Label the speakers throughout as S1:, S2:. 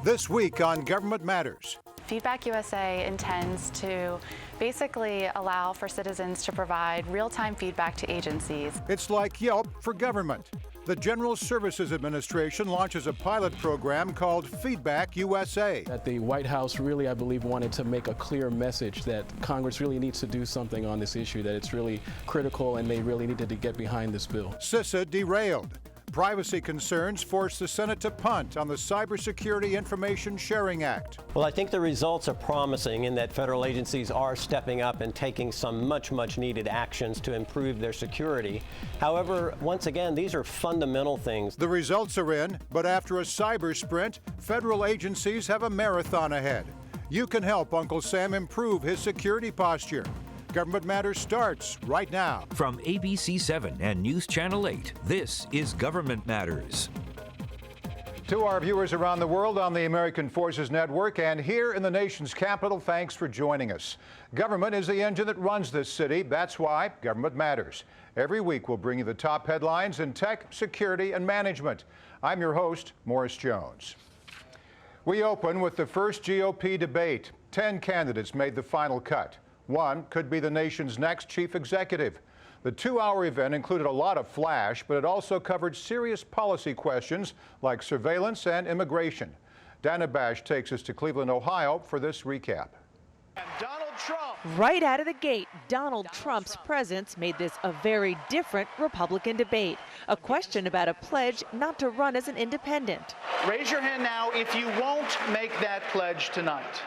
S1: This week on Government Matters.
S2: Feedback USA intends to basically allow for citizens to provide real-time feedback to agencies.
S1: It's like Yelp for government. The General Services Administration launches a pilot program called Feedback USA.
S3: That the White House really, I believe, wanted to make a clear message that Congress really needs to do something on this issue, that it's really critical and they really needed to get behind this bill.
S1: CISA derailed. Privacy concerns forced the Senate to punt on the Cybersecurity Information Sharing Act.
S4: Well, I think the results are promising in that federal agencies are stepping up and taking some much needed actions to improve their security. However, once again, these are fundamental things.
S1: The results are in, but after a cyber sprint, federal agencies have a marathon ahead. You can help Uncle Sam improve his security posture. Government Matters starts right now.
S5: From ABC 7 and News Channel 8, this is Government Matters.
S1: To our viewers around the world on the American Forces Network and here in the nation's capital, thanks for joining us. Government is the engine that runs this city. That's why Government Matters. Every week we'll bring you the top headlines in tech, security, and management. I'm your host, Morris Jones. We open with the first GOP debate. 10 candidates made the final cut. One could be the nation's next chief executive. The two-hour event included a lot of flash, but it also covered serious policy questions like surveillance and immigration. Dana Bash takes us to Cleveland, Ohio for this recap.
S6: Donald Trump.
S7: Right out of the gate, Donald Trump's presence made this a very different Republican debate. A question about a pledge not to run as an independent.
S6: Raise your hand now if you won't make that pledge tonight.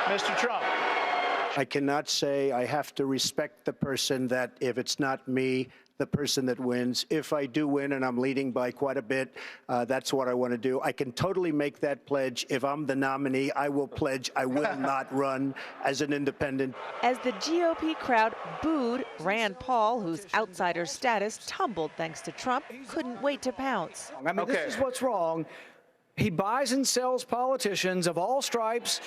S6: Mr. Trump.
S8: I cannot say I have to respect the person that if it's not me, the person that wins. If I do win and I'm leading by quite a bit, that's what I want to do. I can totally make that pledge. If I'm the nominee, I will pledge I will not run as an independent.
S7: As the GOP crowd booed, Rand Paul, whose outsider status tumbled thanks to Trump, couldn't wait to pounce.
S9: I mean, This is what's wrong. He buys and sells politicians of all stripes.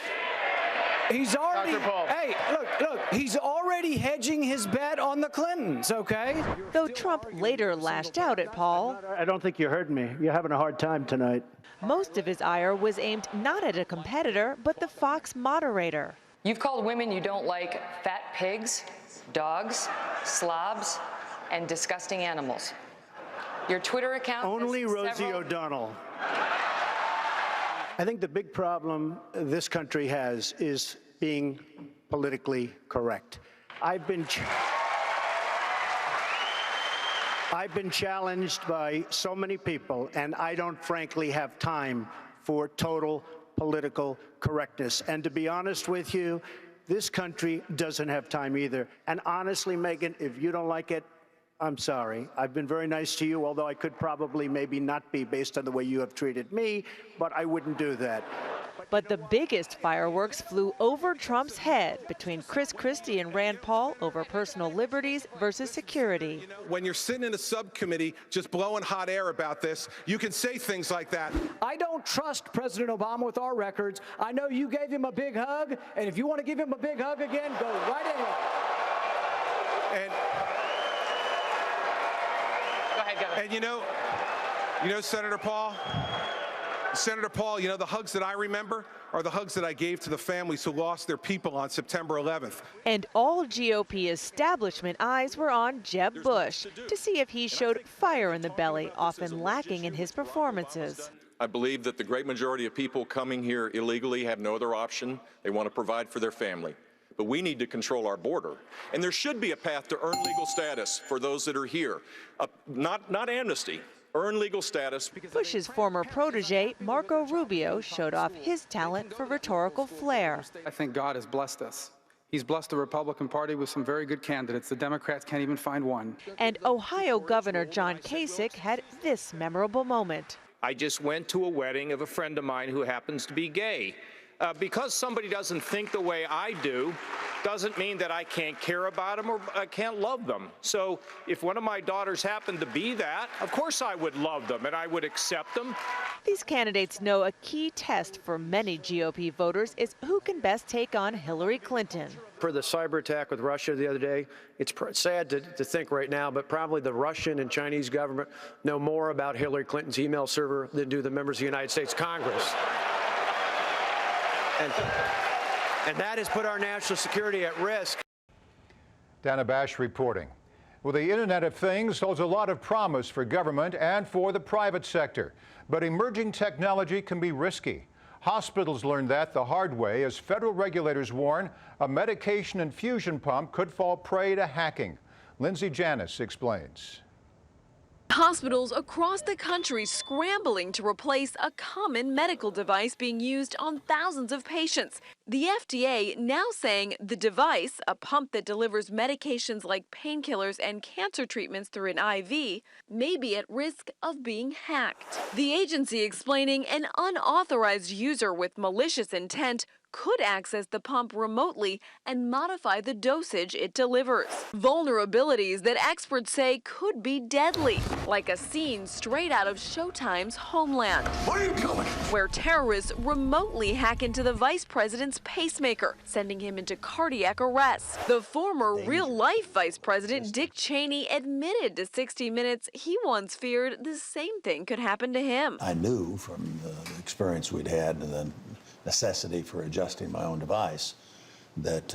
S9: He's already, hey, look, he's already hedging his bet on the Clintons, okay?
S7: Though Trump later lashed out at Paul.
S8: I don't think you heard me. You're having a hard time tonight.
S7: Most of his ire was aimed not at a competitor, but the Fox moderator.
S10: You've called women you don't like fat pigs, dogs, slobs, and disgusting animals. Your Twitter account
S8: Only Rosie O'Donnell. I think the big problem this country has is being politically correct. I've been challenged by so many people, and I don't frankly have time for total political correctness. And to be honest with you, this country doesn't have time either. And honestly, Megan, if you don't like it, I'm sorry. I've been very nice to you, although I could probably maybe not be based on the way you have treated me, but I wouldn't do that.
S7: But the biggest fireworks flew over Trump's head between Chris Christie and Rand Paul over personal liberties versus security.
S11: You know, when you're sitting in a subcommittee just blowing hot air about this, you can say things like that.
S9: I don't trust President Obama with our records. I know you gave him a big hug, and if you want to give him a big hug again, go right ahead.
S11: And you know, Senator Paul, you know, the hugs that I remember are the hugs that I gave to the families who lost their people on September 11th.
S7: And all GOP establishment eyes were on Jeb Bush to see if he showed fire in the belly, often lacking in his performances.
S12: I believe that the great majority of people coming here illegally have no other option. They want to provide for their family. But we need to control our border. And there should be a path to earn legal status for those that are here. Not amnesty, earn legal status.
S7: Bush's former protege, Marco Rubio, showed off his talent for rhetorical flair.
S13: I think God has blessed us. He's blessed the Republican Party with some very good candidates. The Democrats can't even find one.
S7: And Ohio Governor John Kasich had this memorable moment.
S14: I just went to a wedding of a friend of mine who happens to be gay. Because somebody doesn't think the way I do, doesn't mean that I can't care about them or I can't love them. So if one of my daughters happened to be that, of course I would love them and I would accept them.
S7: These candidates know a key test for many GOP voters is who can best take on Hillary Clinton.
S15: For the cyber attack with Russia the other day, it's sad to think right now, but probably the Russian and Chinese government know more about Hillary Clinton's email server than do the members of the United States Congress. And that has put our national security at risk.
S1: Dana Bash reporting. Well, the Internet of Things holds a lot of promise for government and for the private sector, but emerging technology can be risky. Hospitals learned that the hard way as federal regulators warn a medication infusion pump could fall prey to hacking. Lindsay Janis explains.
S16: Hospitals across the country scrambling to replace a common medical device being used on thousands of patients. The FDA now saying the device, a pump that delivers medications like painkillers and cancer treatments through an IV, may be at risk of being hacked. The agency explaining an unauthorized user with malicious intent could access the pump remotely and modify the dosage it delivers. Vulnerabilities that experts say could be deadly, like a scene straight out of Showtime's Homeland. What are you doing? Where terrorists remotely hack into the vice president's pacemaker, sending him into cardiac arrest. The former real-life vice president, Dick Cheney, admitted to 60 Minutes he once feared the same thing could happen to him.
S17: I knew from the experience we'd had and the necessity for adjusting my own device that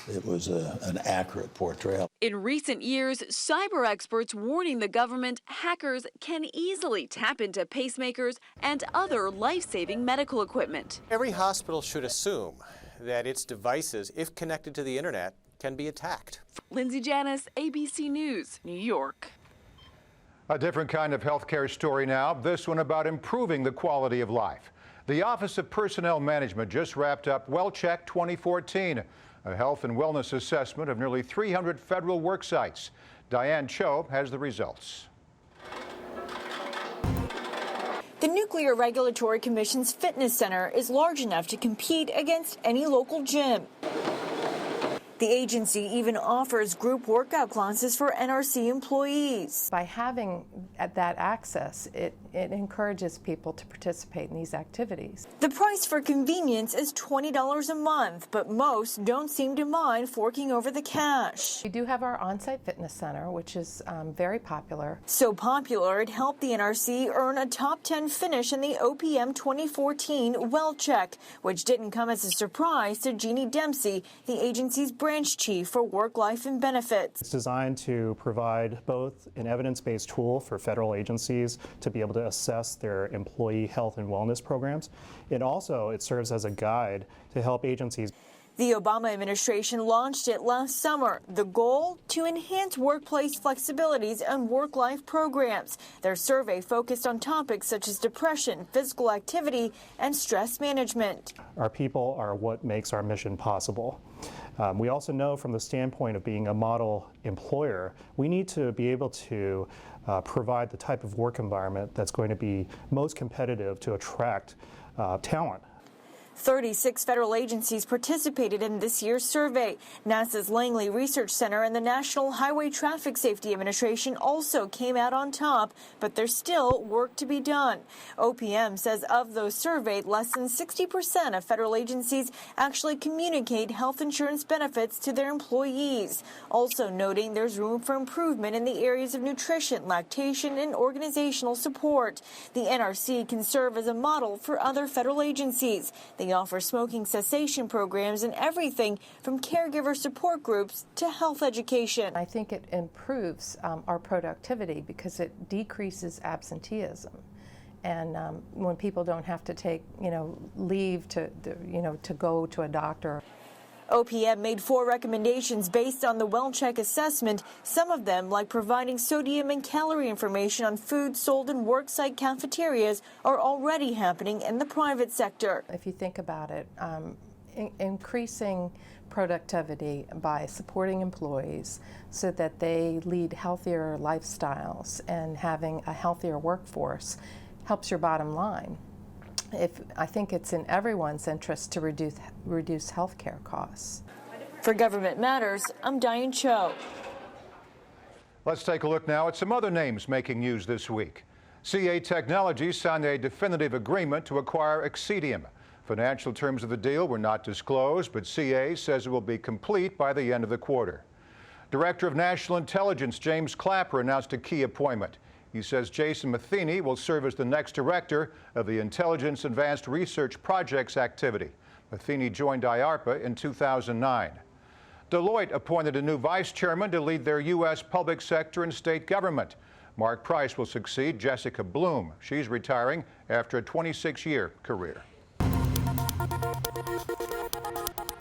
S17: it was an accurate portrayal.
S16: In recent years, cyber experts warning the government hackers can easily tap into pacemakers and other life-saving medical equipment.
S18: Every hospital should assume that its devices, if connected to the internet, can be attacked.
S16: Lindsay Janis, ABC News, New York.
S1: A different kind of healthcare story now, this one about improving the quality of life. The Office of Personnel Management just wrapped up Wellcheck 2014, a health and wellness assessment of nearly 300 federal work sites. Diane Cho has the results.
S19: The Nuclear Regulatory Commission's fitness center is large enough to compete against any local gym. The agency even offers group workout classes for NRC employees.
S20: By having that access, it encourages people to participate in these activities.
S19: The price for convenience is $20 a month, but most don't seem to mind forking over the cash.
S20: We do have our on-site fitness center, which is very popular.
S19: So popular, it helped the NRC earn a top 10 finish in the OPM 2014 Wellcheck, which didn't come as a surprise to Jeannie Dempsey, the agency's branch chief for work, life, and benefits.
S21: It's designed to provide both an evidence-based tool for federal agencies to be able to assess their employee health and wellness programs. And also it serves as a guide to help agencies.
S19: The Obama administration launched it last summer. The goal? To enhance workplace flexibilities and work-life programs. Their survey focused on topics such as depression, physical activity, and stress management.
S21: Our people are what makes our mission possible. We also know from the standpoint of being a model employer, we need to be able to provide the type of work environment that's going to be most competitive to attract talent.
S19: 36 federal agencies participated in this year's survey. NASA's Langley Research Center and the National Highway Traffic Safety Administration also came out on top, but there's still work to be done. OPM says of those surveyed, less than 60% of federal agencies actually communicate health insurance benefits to their employees. Also noting there's room for improvement in the areas of nutrition, lactation, and organizational support. The NRC can serve as a model for other federal agencies. They offer smoking cessation programs and everything from caregiver support groups to health education.
S20: I think it improves our productivity because it decreases absenteeism. And when people don't have to take, leave to go to a doctor.
S19: OPM made 4 recommendations based on the Wellcheck assessment. Some of them, like providing sodium and calorie information on food sold in worksite cafeterias, are already happening in the private sector.
S20: If you think about it, increasing productivity by supporting employees so that they lead healthier lifestyles and having a healthier workforce helps your bottom line. I think it's in everyone's interest to reduce healthcare costs.
S19: For Government Matters, I'm Diane Cho.
S1: Let's take a look now at some other names making news this week. CA Technologies signed a definitive agreement to acquire Exedium. Financial terms of the deal were not disclosed, but CA says it will be complete by the end of the quarter. Director of National Intelligence James Clapper announced a key appointment. He says Jason Matheny will serve as the next director of the Intelligence Advanced Research Projects activity. Matheny joined IARPA in 2009. Deloitte appointed a new vice chairman to lead their U.S. public sector and state government. Mark Price will succeed Jessica Bloom. She's retiring after a 26-year career.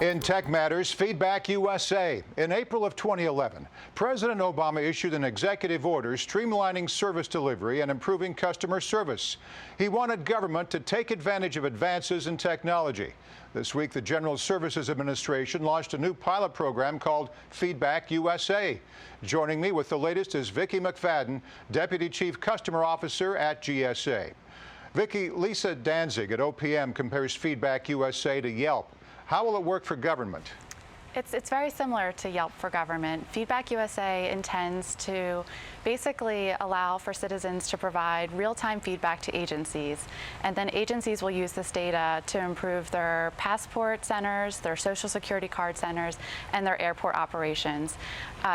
S1: In tech matters, Feedback USA. In April of 2011, President Obama issued an executive order streamlining service delivery and improving customer service. He wanted government to take advantage of advances in technology. This week, the General Services Administration launched a new pilot program called Feedback USA. Joining me with the latest is Vicki McFadden, Deputy Chief Customer Officer at GSA. Vicki, Lisa Danzig at OPM compares Feedback USA to Yelp. How will it work for government?
S2: It's very similar to Yelp for government. Feedback USA intends to basically allow for citizens to provide real-time feedback to agencies, and then agencies will use this data to improve their passport centers, their social security card centers, and their airport operations.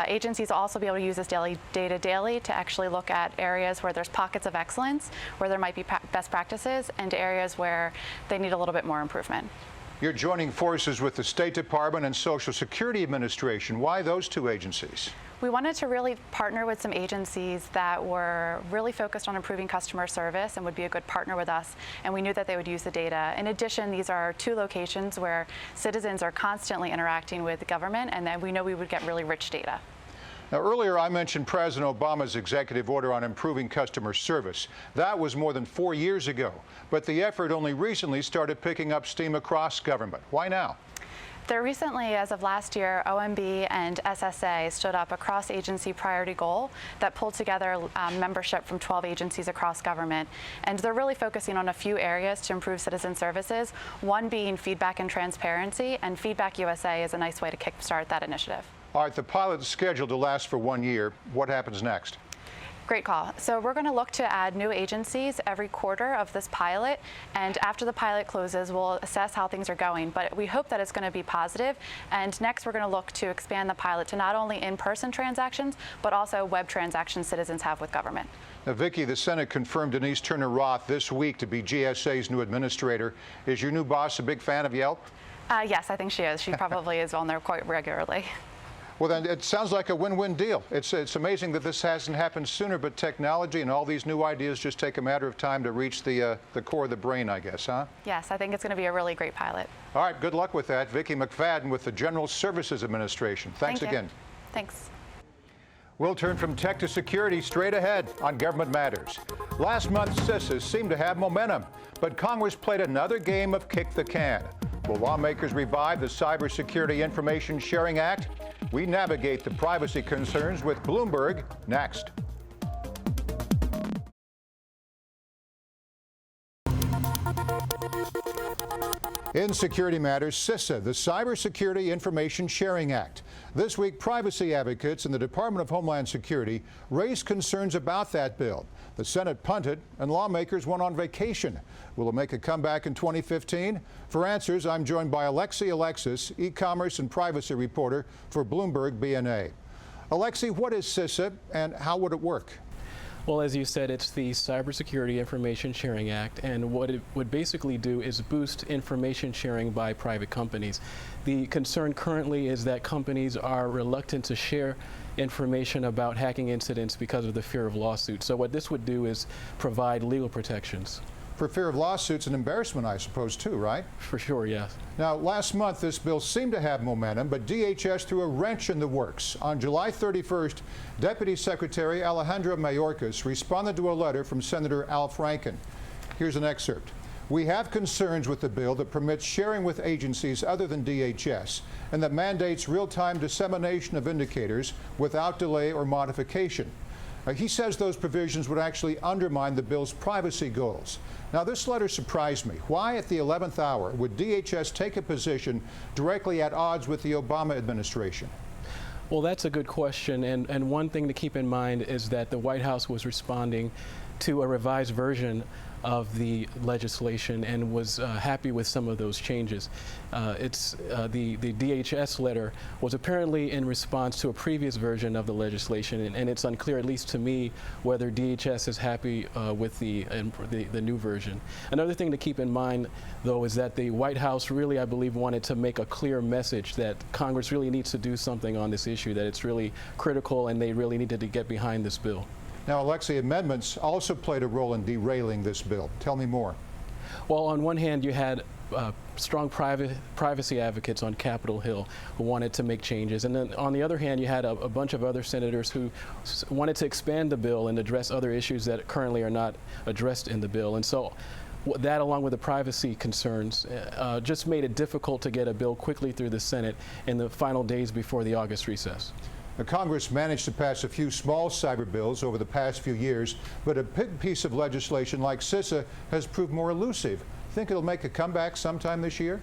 S2: Agencies will also be able to use this data daily to actually look at areas where there's pockets of excellence, where there might be best practices, and areas where they need a little bit more improvement.
S1: You're joining forces with the State Department and Social Security Administration. Why those two agencies?
S2: We wanted to really partner with some agencies that were really focused on improving customer service and would be a good partner with us, and we knew that they would use the data. In addition, these are two locations where citizens are constantly interacting with the government, and then we know we would get really rich data.
S1: Now, earlier I mentioned President Obama's executive order on improving customer service. That was more than 4 years ago, but the effort only recently started picking up steam across government. Why now?
S2: There recently, as of last year, OMB and SSA stood up a cross-agency priority goal that pulled together membership from 12 agencies across government. And they're really focusing on a few areas to improve citizen services, one being feedback and transparency, and Feedback USA is a nice way to kickstart that initiative.
S1: All right, the pilot is scheduled to last for 1 year. What happens next?
S2: Great call. So we're going to look to add new agencies every quarter of this pilot, and after the pilot closes, we'll assess how things are going. But we hope that it's going to be positive, and next we're going to look to expand the pilot to not only in-person transactions, but also web transactions citizens have with government.
S1: Now, Vicki, the Senate confirmed Denise Turner-Roth this week to be GSA's new administrator. Is your new boss a big fan of Yelp?
S2: Yes, I think she is. She probably is on there quite regularly.
S1: Well, then it sounds like a win-win deal. It's amazing that this hasn't happened sooner, but technology and all these new ideas just take a matter of time to reach the core of the brain, I guess, huh?
S2: Yes, I think it's going to be a really great pilot.
S1: All right, good luck with that. Vicki McFadden with the General Services Administration. Thanks again.
S2: Thanks.
S1: We'll turn from tech to security straight ahead on Government Matters. Last month, CISAs seemed to have momentum, but Congress played another game of kick the can. Will lawmakers revive the Cybersecurity Information Sharing Act? We navigate the privacy concerns with Bloomberg next. In security matters, CISA, the Cybersecurity Information Sharing Act. This week, privacy advocates in the Department of Homeland Security raised concerns about that bill. The Senate punted, and lawmakers went on vacation. Will it make a comeback in 2015? For answers, I'm joined by Alexei Alexis, e-commerce and privacy reporter for Bloomberg BNA. Alexei, what is CISA, and how would it work?
S3: Well, as you said, it's the Cybersecurity Information Sharing Act, and what it would basically do is boost information sharing by private companies. The concern currently is that companies are reluctant to share information about hacking incidents because of the fear of lawsuits. So what this would do is provide legal protections.
S1: For fear of lawsuits and embarrassment, I suppose, too, right?
S3: For sure, yes.
S1: Now, last month, this bill seemed to have momentum, but DHS threw a wrench in the works. On July 31st, Deputy Secretary Alejandro Mayorkas responded to a letter from Senator Al Franken. Here's an excerpt. We have concerns with the bill that permits sharing with agencies other than DHS and that mandates real-time dissemination of indicators without delay or modification. He says those provisions would actually undermine the bill's privacy goals. Now, this letter surprised me. Why, at the 11th hour, would DHS take a position directly at odds with the Obama administration?
S3: Well, that's a good question, and one thing to keep in mind is that the White House was responding to a revised version of the legislation and was happy with some of those changes. The DHS letter was apparently in response to a previous version of the legislation, and it's unclear, at least to me, whether DHS is happy with the new version. Another thing to keep in mind, though, is that the White House really, I believe, wanted to make a clear message that Congress really needs to do something on this issue, that it's really critical and they really needed to get behind this bill.
S1: Now, Alexei, amendments also played a role in derailing this bill. Tell me more.
S3: Well, on one hand, you had strong privacy advocates on Capitol Hill who wanted to make changes. And then on the other hand, you had a bunch of other senators who wanted to expand the bill and address other issues that currently are not addressed in the bill. And so that, along with the privacy concerns, just made it difficult to get a bill quickly through the Senate in the final days before the August recess.
S1: Now, Congress managed to pass a few small cyber bills over the past few years, but a big piece of legislation like CISA has proved more elusive. Think it'll make a comeback sometime this year?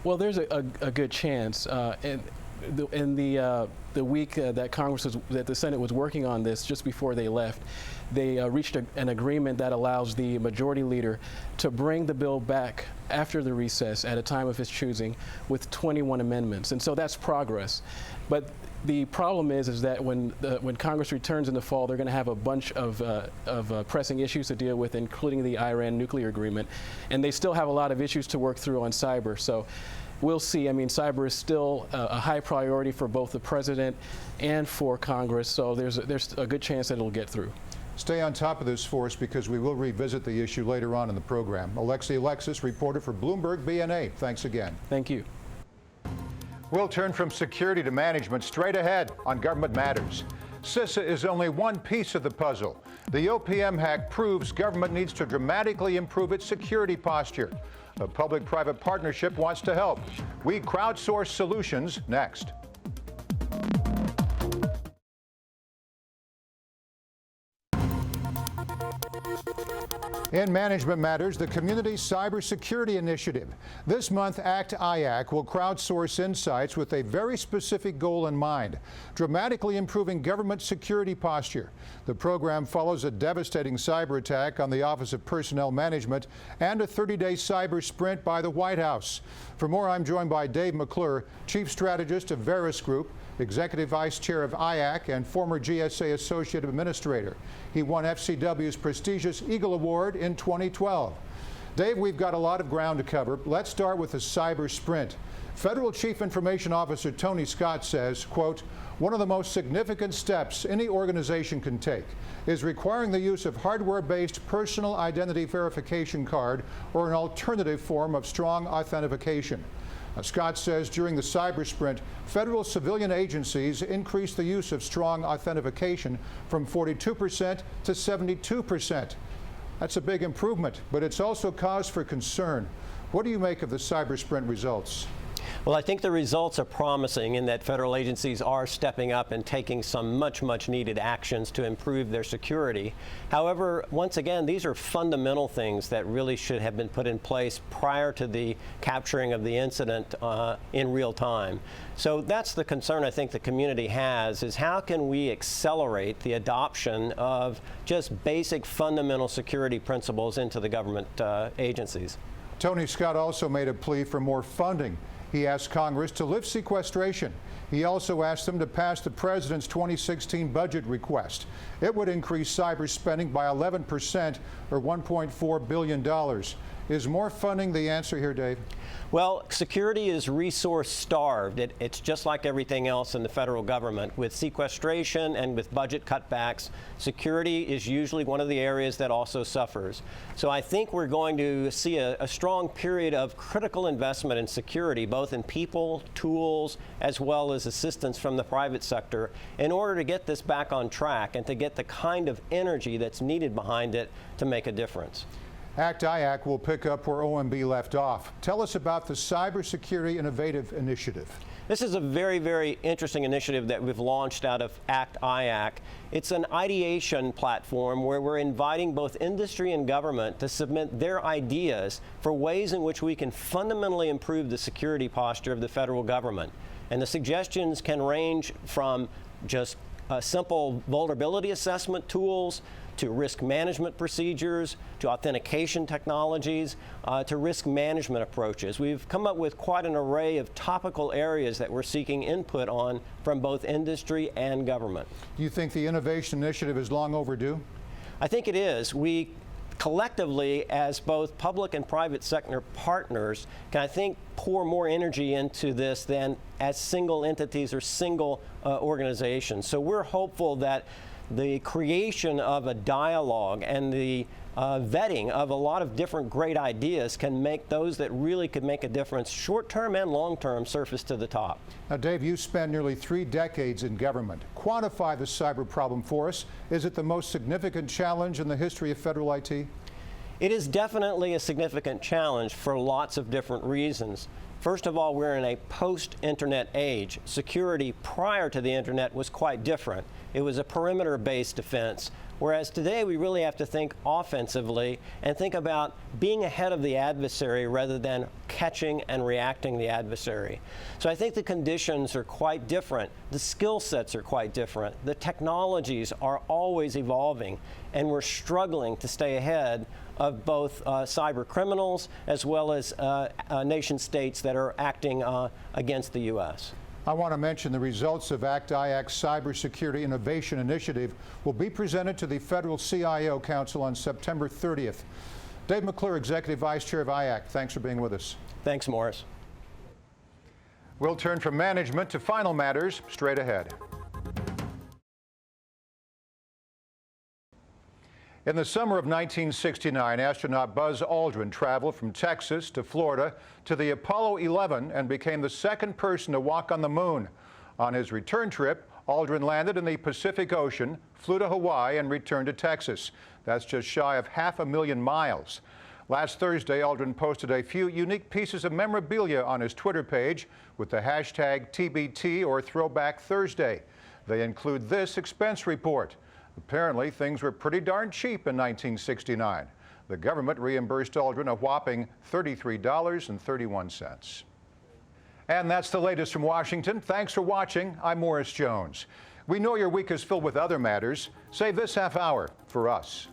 S3: Well, there's a good chance. In the week that the Senate was working on this, just before they left, they reached an agreement that allows the majority leader to bring the bill back after the recess at a time of his choosing with 21 amendments. And so that's progress. But the problem is that when Congress returns in the fall, they're going to have a bunch of pressing issues to deal with, including the Iran nuclear agreement. And they still have a lot of issues to work through on cyber. So we'll see. I mean, cyber is still a high priority for both the president and for Congress. So there's a good chance that it'll get through.
S1: Stay on top of this for us, because we will revisit the issue later on in the program. Alexei Alexis, reporter for Bloomberg BNA. Thanks again.
S3: Thank you.
S1: We'll turn from security to management straight ahead on Government Matters. CISA is only one piece of the puzzle. The OPM hack proves government needs to dramatically improve its security posture. A public-private partnership wants to help. We crowdsource solutions next. In Management Matters, the Community Cybersecurity Initiative. This month, ACT-IAC will crowdsource insights with a very specific goal in mind: dramatically improving government security posture. The program follows a devastating cyber attack on the Office of Personnel Management and a 30-day cyber sprint by the White House. For more, I'm joined by Dave McClure, Chief Strategist of Veris Group, Executive Vice Chair of IAC, and former GSA Associate Administrator. He won FCW's prestigious Eagle Award in 2012. Dave, we've got a lot of ground to cover. Let's start with the cyber sprint. Federal Chief Information Officer Tony Scott says, quote, "One of the most significant steps any organization can take is requiring the use of hardware-based personal identity verification card or an alternative form of strong authentication." Scott says during the cyber sprint, federal civilian agencies increased the use of strong authentication from 42% to 72%. That's a big improvement, but it's also cause for concern. What do you make of the cyber sprint results?
S4: Well, I think the results are promising in that federal agencies are stepping up and taking some much needed actions to improve their security. However, once again, these are fundamental things that really should have been put in place prior to the capturing of the incident in real time. So that's the concern I think the community has, is how can we accelerate the adoption of just basic fundamental security principles into the government agencies.
S1: Tony Scott also made a plea for more funding. He asked Congress to lift sequestration. He also asked them to pass the president's 2016 budget request. It would increase cyber spending by 11%, or $1.4 billion. Is more funding the answer here, Dave?
S4: Well, security is resource starved. It's just like everything else in the federal government. With sequestration and with budget cutbacks, security is usually one of the areas that also suffers. So I think we're going to see a strong period of critical investment in security, both in people, tools, as well as assistance from the private sector, in order to get this back on track and to get the kind of energy that's needed behind it to make a difference.
S1: ACT-IAC will pick up where OMB left off. Tell us about the Cybersecurity Innovative Initiative.
S4: This is a very, very interesting initiative that we've launched out of ACT-IAC. It's an ideation platform where we're inviting both industry and government to submit their ideas for ways in which we can fundamentally improve the security posture of the federal government. And the suggestions can range from just simple vulnerability assessment tools to risk management procedures, to authentication technologies, to risk management approaches. We've come up with quite an array of topical areas that we're seeking input on from both industry and government.
S1: Do you think the innovation initiative is long overdue?
S4: I think it is. We collectively, as both public and private sector partners, can, I think, pour more energy into this than as single entities or single organizations. So we're hopeful that the creation of a dialogue and the vetting of a lot of different great ideas can make those that really could make a difference, short-term and long-term, surface to the top.
S1: Now, Dave, you spent nearly 3 decades in government. Quantify the cyber problem for us. Is it the most significant challenge in the history of federal IT?
S4: It is definitely a significant challenge for lots of different reasons. First of all, we're in a post-internet age. Security prior to the internet was quite different. It was a perimeter-based defense, whereas today we really have to think offensively and think about being ahead of the adversary rather than catching and reacting the adversary. So I think the conditions are quite different. The skill sets are quite different. The technologies are always evolving, and we're struggling to stay ahead of both cyber criminals as well as nation states that are acting against the U.S.
S1: I want to mention the results of ACT-IAC's Cybersecurity Innovation Initiative will be presented to the Federal CIO Council on September 30th. Dave McClure, Executive Vice Chair of IAC, thanks for being with us.
S4: Thanks, Morris.
S1: We'll turn from management to final matters straight ahead. In the summer of 1969, astronaut Buzz Aldrin traveled from Texas to Florida to the Apollo 11 and became the second person to walk on the moon. On his return trip, Aldrin landed in the Pacific Ocean, flew to Hawaii, and returned to Texas. That's just shy of 500,000 miles. Last Thursday, Aldrin posted a few unique pieces of memorabilia on his Twitter page with the hashtag TBT or Throwback Thursday. They include this expense report. Apparently, things were pretty darn cheap in 1969. The government reimbursed Aldrin a whopping $33.31. And that's the latest from Washington. Thanks for watching. I'm Morris Jones. We know your week is filled with other matters. Save this half hour for us.